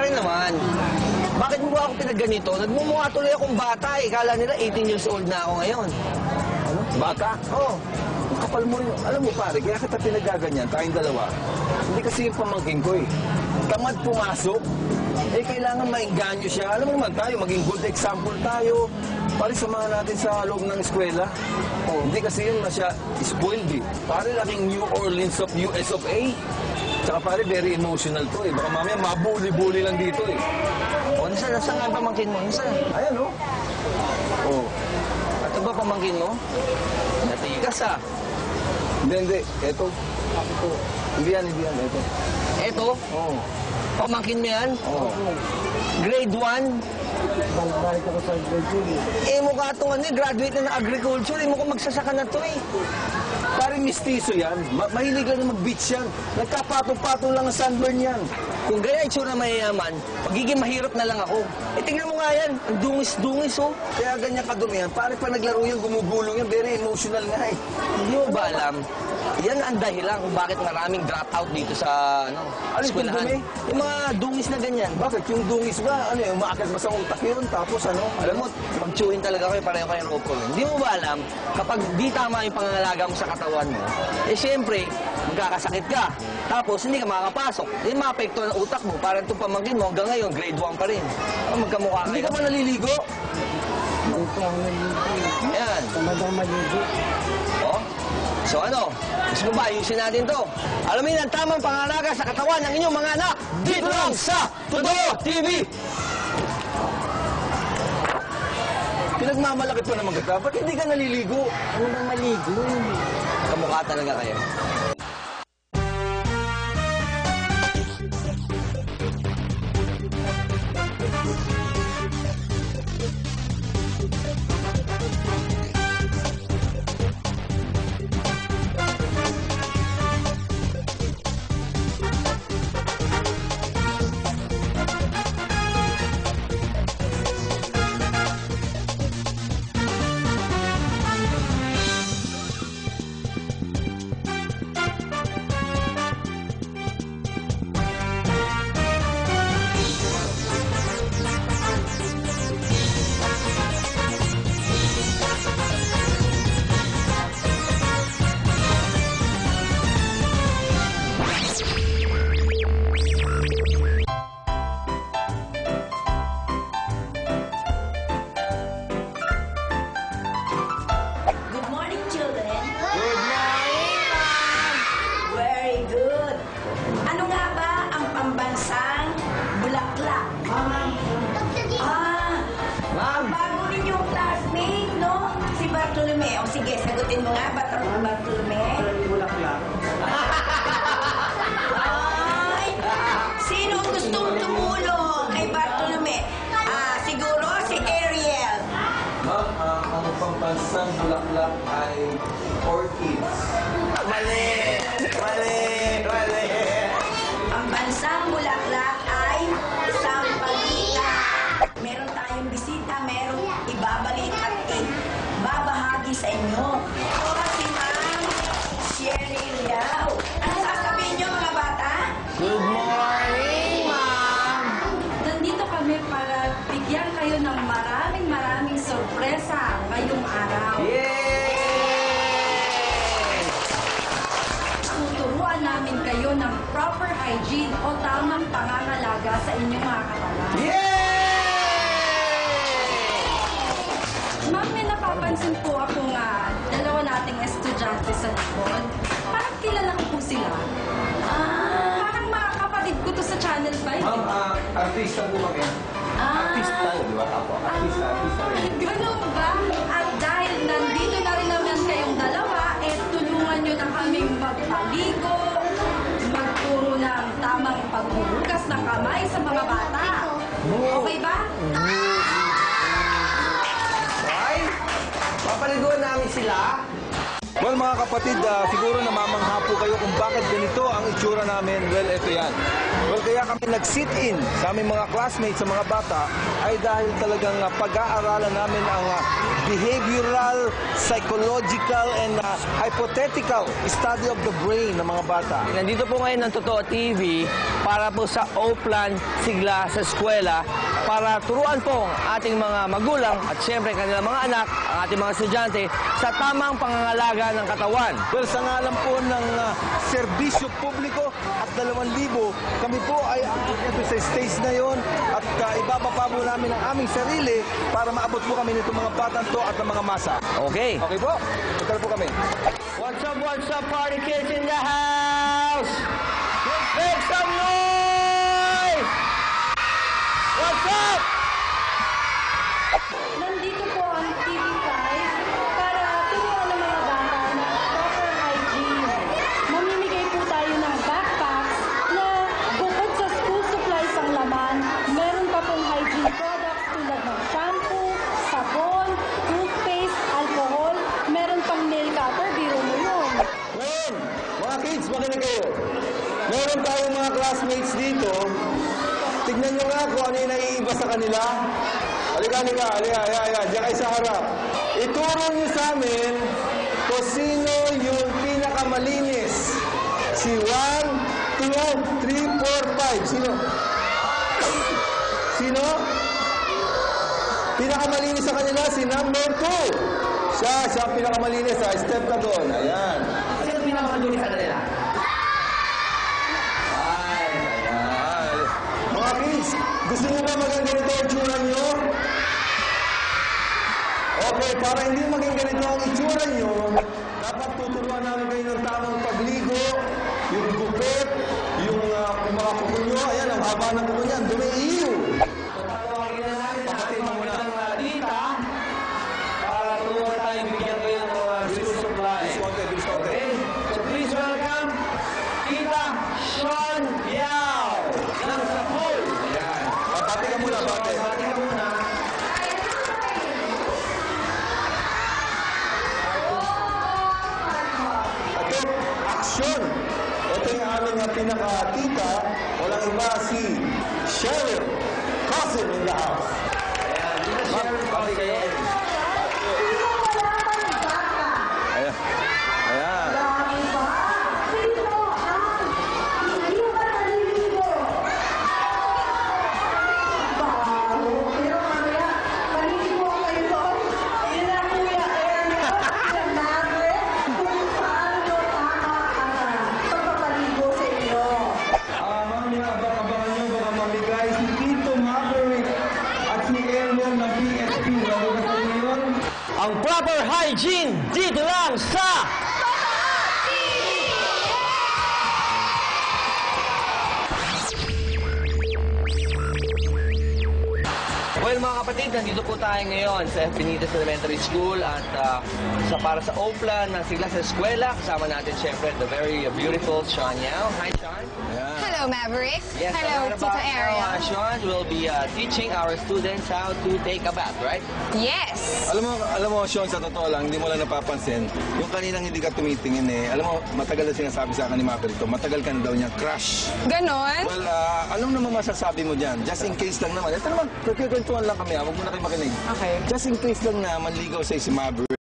akin naman. Bakit mo ba ako pinagganito? Nagmumukha tuloy akong bata eh. Kala nila 18 years old na ako ngayon. Ano? Bata? Oo. Ang kapal mo rin. Alam mo pare, kaya kita pinagaganyan, tayong dalawa. Hindi kasi yung pamangkin ko eh. Tamad pumasok. Eh, kailangan maingganyo siya. Alam mo naman tayo, maging good example tayo. Pare, samahan natin sa loob ng eskwela. Oh, hindi kasi yun na siya spoiled eh. Pare, laking New Orleans of US of A. Tsaka pare, very emotional to eh. Baka mamaya mabuli-buli lang dito eh. O, nasaan nga ang pamangkin mo? Nasaan? Ayan oh. Oh. Ito ba pamangkin mo? Natigas ah. Hindi. Eto. Ito. Hindi yan. Eto. Eto? Oo. Pamangkin mo yan? Oo. Grade 1? Balik ako sa grade 2. Eh, mukha itong ano, graduate na ng agriculture. Eh, mukhang magsasaka na to eh. Pare, mistiso yan. Mahilig lang na mag-beach yan. Nagkapatong-patong lang ang sunburn yan. Kung ganyan itsura mayayaman, magiging mahirap na lang ako. Eh, tingnan mo nga yan. Ang dungis-dungis, oh. Kaya ganyan kadumi yan. Pare, pa naglaro yan, gumugulong yan. Very emotional nga eh. Hindi mo ba alam? Yan ang dahilan kung bakit maraming dropout dito sa, Ano yung eskwelahan. dumi? Yung mga dungis na ganyan. Bakit? Yung dungis ba? Ano yung umaakit ba sa utak yun? Tapos ano? Alam mo, pag-chewin talaga kayo, pareho kayong rope ko. Hindi mo ba alam, kapag di tama yung pangangalaga mo sa katawan mo, eh siyempre, magkakasakit ka. Tapos hindi ka makakapasok. Hindi maapekto ng utak mo. Parang itong pamangkin mo, hanggang ngayon, grade 1 pa rin. Magkamukha kayo. Hindi ka ba naliligo? Hindi ko ako naligo. Yan. Tamad ako maligo. Oh. So ano? Gusto mo ba, ayusin natin to? Alamin ang tamang pangalaga sa katawan ng inyong mga anak dito lang sa Totoo TV! Pinagmamalaki pa naman kita. Ba't hindi ka naliligo? Ano bang maligo? Kamukha talaga kayo. Good morning, children. Good morning, Ma'am. Very good. Ano nga ba ang pambansang bulaklak? Ma'am. Ma'am! Bago ninyong classmate, no? Si Bartolome. O sige, sagutin mo nga, Bartolome. Bulaklak. Ay! Sino ang gustong tumulong kay Bartolome? Siguro si Ariel. Ma'am, ang pambansang bulaklak ay orchids. Mali! Mali! Mali! Ang bansang bulaklak ay isang balita. Meron tayong bisita, meron ibabalik at ibabahagi sa inyo. Ito si Ma'am Sherry Liao. Ano sasabihin niyo mga bata? Good morning, Ma'am! Nandito kami para bigyan kayo ng maraming sorpresa ngayong araw. Yay! Tuturuan namin kayo ng proper hygiene o tamang pangangalaga sa inyong mga katawan. Yay! Ma'am, may napapansin po akong dalawa nating estudyante sa likod. Parang kilala ko po sila. Parang mga kapatid ko to sa Channel 5. Ma'am, artista po kami. Artista, di ba? Apo, artista rin. Ganun ba? At dahil nandito na rin naman kayong dalawa, tulungan nyo na kaming magpaligo, magturo ng tamang paghuhugas ng kamay sa mga bata. Okay ba? Ay! Papaliguan namin sila. Well, mga kapatid, siguro namamangha po kayo kung bakit ganito ang itsura namin, well, ito yan. Well, kaya kami nag-sit-in sa aming mga classmates, sa mga bata, ay dahil talagang pag-aaralan namin ang behavioral, psychological, and hypothetical study of the brain ng mga bata. Nandito po ngayon ng Totoo TV para po sa Oplan Sigla sa eskwela para turuan po ang ating mga magulang at siyempre kanilang mga anak, ang ating mga estudyante sa tamang pangangalaga ng katawan. Well, sa ngalan po ng serbisyo publiko at 2,000, kami po ay aakyat sa stage na yon at ibababa po namin ang aming sarili para maabot po kami nitong mga batang to at ng mga masa. Okay. Okay po? Punta po kami. What's up, party kids in the house? Make some noise! What's up? Nandito po ang TV5 para turuan ng mga bata na proper hygiene. Mamimigay po tayo ng backpacks na bukod sa school supplies ang laman, meron pa pong hygiene products tulad ng shampoo, sabon, toothpaste, alcohol, meron pang nail cutter, biro mo yun. Ngayon, mga kids, makinig kayo. Meron tayong mga classmates dito. Tignan nyo nga kung ano yung naiiba sa kanila. Halika. Diyan kayo sa harap. Ituro nyo sa amin kung sino yung pinakamalinis. Si 1, 2, 3, 4, 5. Sino? Sino? Pinakamalinis sa kanila, si number 2. Siya ang pinakamalinis. Step ka doon. Ayan. Sino pinakamaduli sa kanila? Mga kids, gusto nyo ba maging ganito ang itsura nyo? Okay, para hindi maging ganito ang itsura nyo, dapat tuturuan namin kayo ng tamang pagligo, yung gupit, yung mga kuko nyo. Ayan, ang haba ng kuko niyan, dumiiyo. Tatawagin na natin ang ating mga tita para turuan tayo bigyan kayo ng mga school supplies. Bilis konti. Okay, so please welcome Tita Sean Yao ng Sapul. Ayan. Bati ka muna, bati. Bati ka muna. Ito, aksyon. Ito yung aming pinaka-tita. Walang iba si Cheryl Cousin in the house. Ayan, Tita Cheryl, bati kayo. Ayan. Ayan. Mamaya, abangan nyo, baka mamigay si Tito Maverick at si Ariel ng PSP. Lalo na sa ngayon. Ang proper hygiene dito lang sa Well, mga kapatid, nandito po tayo ngayon sa Benitez Elementary School at para sa Oplan ng Sigla sa Eskwela. Kasama natin siyempre the very beautiful Sean Yao. Hi, Sean. Hello, Maverick. Yes, Hello, and Tita Ariel. Sean will be teaching our students how to take a bath, right? Yes. Alam mo, Sean, sa totoo lang, hindi mo lang napapansin, yung kaninang hindi ka tumitingin alam mo, matagal na sinasabi sa akin ni Maverick to, matagal ka na daw niya crush. Ganon? Well, anong naman masasabi mo dyan? Just in case lang naman. Ito naman, nagkikwentuhan lang kami, huwag mo na kayo makinig. Okay. Just in case lang na manligaw sa'yo si Maverick.